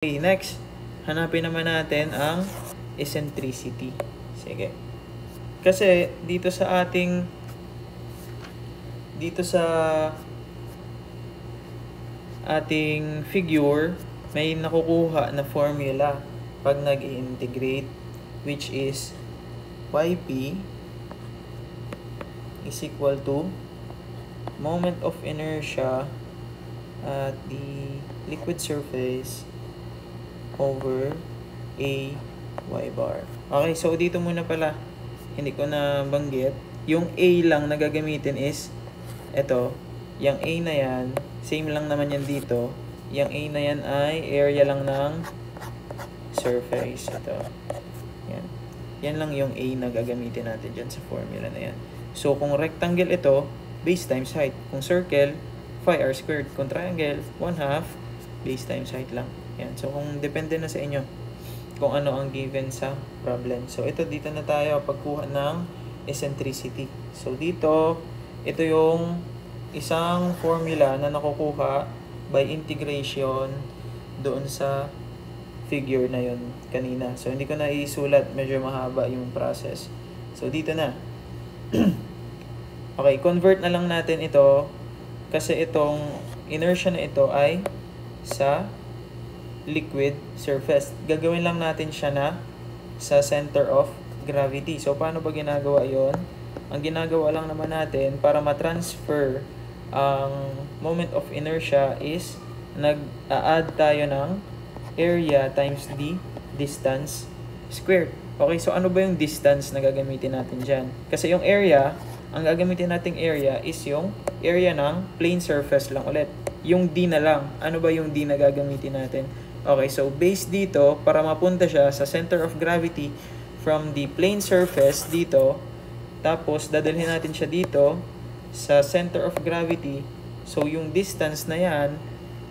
Okay, next, hanapin naman natin ang eccentricity. Sige. Kasi dito sa ating figure, may nakukuha na formula pag nag-integrate, which is yp is equal to moment of inertia at the liquid surface over a y bar. Okay, so dito muna pala, hindi ko na banggit. Yung a lang na gagamitin is ito, yung a na yan, same lang naman yan dito. Yung a na yan ay area lang ng surface. Ito. Yan. Yan lang yung a na gagamitin natin dyan sa formula na yan. So, kung rectangle ito, base times height. Kung circle, phi r squared. Kung triangle, 1/2 base times height lang. Yan. So, kung depende na sa inyo kung ano ang given sa problem. So, dito na tayo pagkuha ng eccentricity. So, dito, ito yung isang formula na nakukuha by integration doon sa figure na yon kanina. So, hindi ko na isulat. Medyo mahaba yung process. So, dito na. Okay, convert na lang natin ito kasi itong inertia na ito ay sa liquid surface. Gagawin lang natin siya na sa center of gravity. So, paano ba ginagawa yon? Ang ginagawa lang naman natin para ma-transfer ang moment of inertia is nag-add tayo ng area times the distance squared. Okay, so ano ba yung distance na gagamitin natin dyan? Kasi yung area, ang gagamitin nating area is yung area ng plane surface lang ulit. Yung D na lang. Ano ba yung D na gagamitin natin? Okay, so base dito, para mapunta siya sa center of gravity from the plane surface dito, tapos dadalhin natin siya dito sa center of gravity. So yung distance na yan,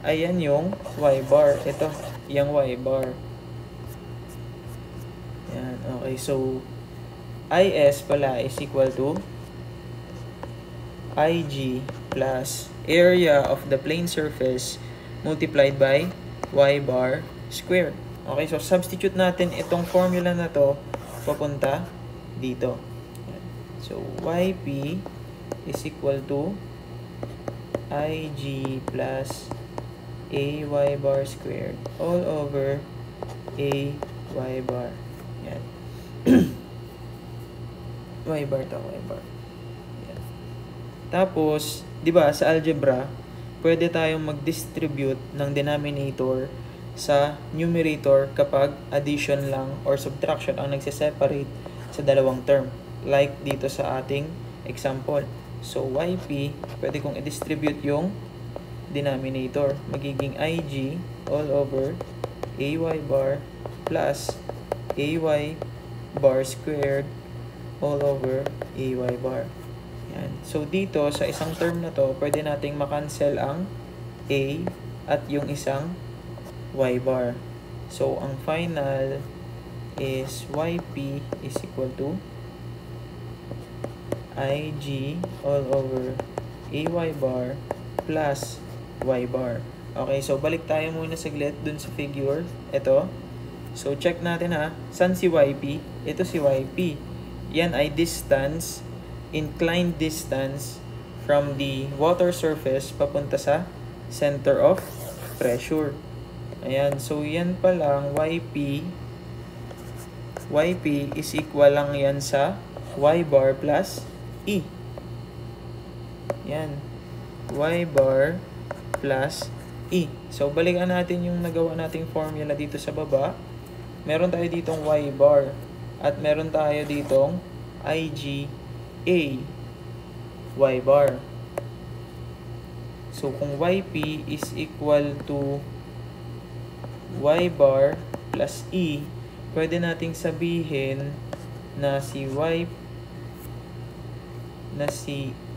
ayan yung y bar. Ito, yung y bar. Yan, okay. So, is pala is equal to ig plus area of the plane surface multiplied by y bar squared. Okay, so substitute natin itong formula na to papunta dito. So, yp is equal to ig plus ay bar squared all over a y bar. Yan. y bar to, y bar. Yan. Tapos, di ba sa algebra, pwede tayong mag-distribute ng denominator sa numerator kapag addition lang or subtraction ang nagse-separate sa dalawang term. Like dito sa ating example. So, yp, pwede kong i-distribute yung denominator. Magiging ig all over ay bar plus ay bar squared all over ay bar. Yan. So, dito, sa isang term na to, pwede nating makancel ang a at yung isang y bar. So, ang final is yp is equal to ig all over ay bar plus y bar. Okay, so balik tayo muna saglit dun sa figure. Ito. So, check natin ha. San si yp? Ito si yp. Yan ay distance, inclined distance from the water surface papunta sa center of pressure. Ayan. So, yan pa lang, yp is equal lang yan sa y bar plus e. Yan. Y bar plus e. So, balikan natin yung nagawa nating formula dito sa baba. Meron tayo ditong y bar. At meron tayo ditong ig a y bar. So, kung yp is equal to y bar plus e, pwede nating sabihin na si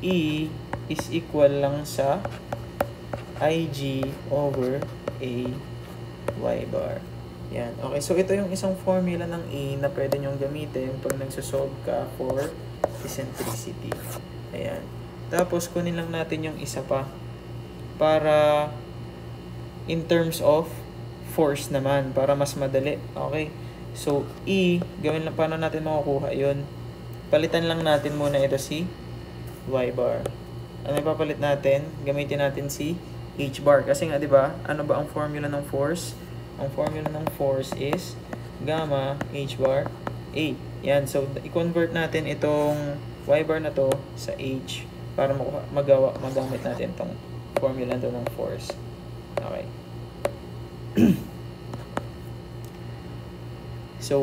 e is equal lang sa ig over a y bar. Yan. Okay, so ito yung isang formula ng A na pwede nyong gamitin pag nagsosolve ka for eccentricity. Ayan. Tapos, kunin lang natin yung isa pa para in terms of force naman para mas madali. Okay? So, E, gawin lang paano natin makukuha yun. Palitan lang natin muna ito si Y bar. Ano ipapalit natin? Gamitin natin si H bar. Kasi nga, di ba? Ano ba ang formula ng force? Ang formula ng force is gamma H bar A. Yan. So, i-convert natin itong Y bar na to sa H para magamit natin itong formula to ng force. Okay. So,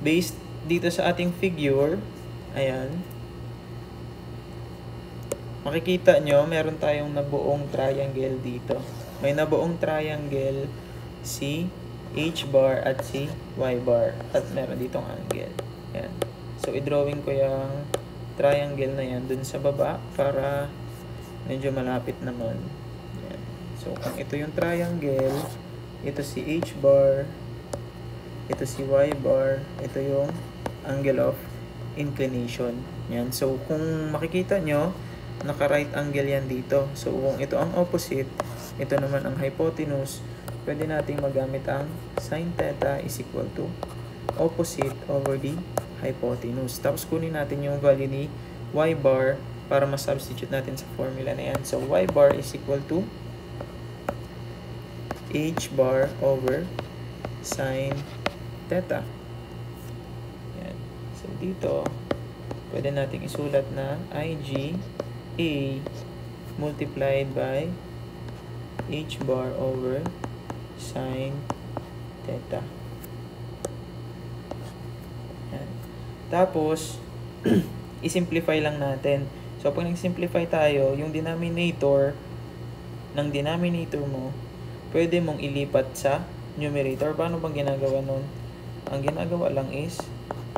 based dito sa ating figure, ayan, makikita nyo, meron tayong nabuong triangle dito. May nabuong triangle si H bar at si Y bar. At meron ditong angle. Ayan. So, i-drawing ko yung triangle na yan dun sa baba para medyo malapit naman. Ayan. So, kung ito yung triangle, ito si H bar, ito si Y bar, ito yung angle of inclination. Yan. So, kung makikita nyo, naka-right angle yan dito. So, kung ito ang opposite, ito naman ang hypotenuse, pwede nating magamit ang sin theta is equal to opposite over the hypotenuse. Tapos, kunin natin yung value ni Y bar para ma-substitute natin sa formula na yan. So, Y bar is equal to H bar over sin theta. Yan. So, dito, pwede natin isulat na IG A multiplied by H bar over sin theta. Yan. Tapos, i-simplify lang natin. So, pag nag-simplify tayo, yung denominator ng denominator mo, pwede mong ilipat sa numerator. Paano bang ginagawa nun? Ang ginagawa lang is,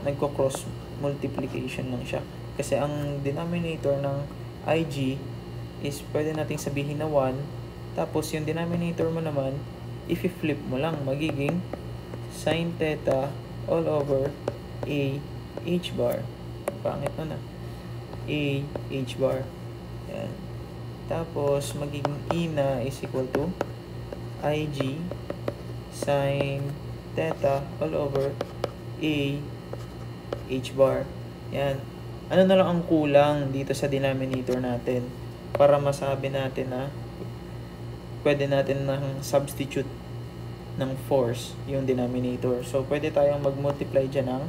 nagko-cross multiplication lang siya. Kasi ang denominator ng IG is pwede nating sabihin na 1. Tapos yung denominator mo naman, i-flip mo lang. Magiging sin theta all over A H bar. Pangit na na. A H bar. Yan. Tapos magiging E na is equal to IG sin theta all over A H bar. Yan. Ano na lang ang kulang dito sa denominator natin para masabi natin na pwede natin nang substitute ng force yung denominator. So, pwede tayong mag-multiply dyan ng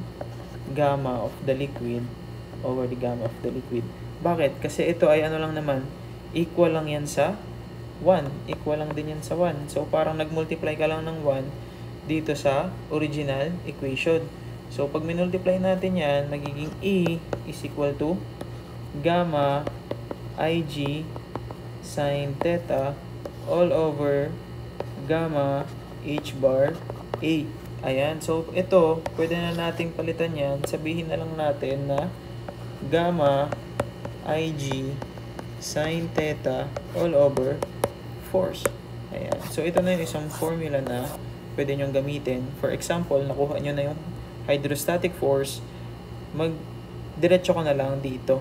gamma of the liquid over the gamma of the liquid. Bakit? Kasi ito ay ano lang naman, equal lang yan sa 1. Equal lang din yan sa 1. So, parang nag-multiply ka lang ng 1 dito sa original equation. So, pag minultiply natin yan, magiging E is equal to gamma IG sin theta all over gamma H bar A. Ayan. So, ito, pwede na nating palitan yan. Sabihin na lang natin na gamma IG sin theta all over force. Ayan. So, ito na yung isang formula na pwede nyong gamitin. For example, nakuha nyo na yung hydrostatic force, diretso ka na lang dito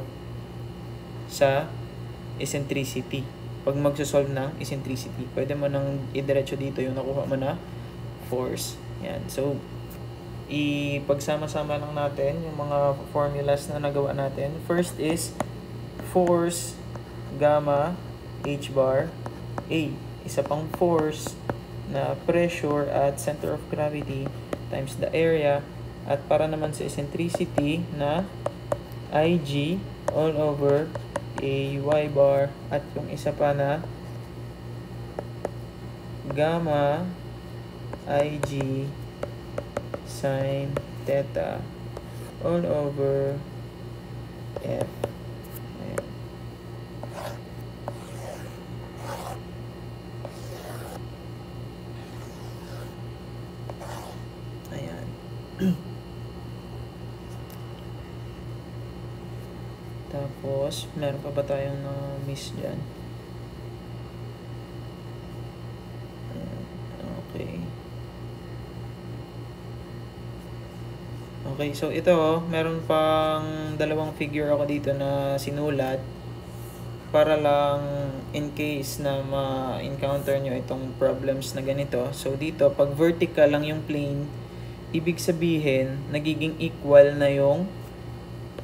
sa eccentricity. Pag magsosolve ng eccentricity, pwede mo nang idiretso dito yung nakuha mo na force. Yan. So, ipagsama-sama lang natin yung mga formulas na nagawa natin. First is force gamma H bar A. Isa pang force na pressure at center of gravity times the area. At para naman sa eccentricity na IG all over A Y bar. At yung isa pa na gamma IG sin theta all over F. Ayan. Ayan. Tapos, meron pa ba tayong miss dyan? Okay. Okay, so ito, meron pang dalawang figure ako dito na sinulat. para lang in case na ma-encounter nyo itong problems na ganito. So dito, pag vertical lang yung plane, ibig sabihin, nagiging equal na yung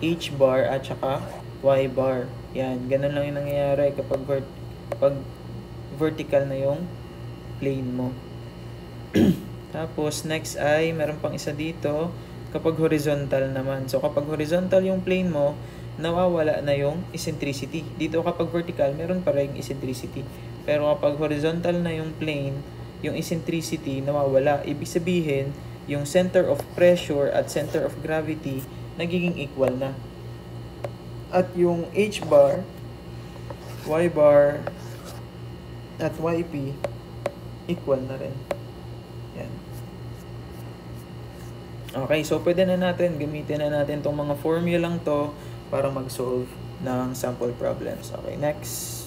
H bar at saka Y bar. Yan, ganun lang yung nangyayari kapag pag vertical na yung plane mo. Tapos, next ay, meron pang isa dito, kapag horizontal naman. So, kapag horizontal yung plane mo, nawawala na yung eccentricity. Dito kapag vertical, meron pa rin eccentricity. Pero kapag horizontal na yung plane, yung eccentricity nawawala. Ibig sabihin, yung center of pressure at center of gravity, nagiging equal na. At yung H bar, Y bar, at YP, equal na rin. Yan. Okay, so pwede na natin, gamitin na natin tong mga formulang to para mag-solve ng sample problems. Okay, next.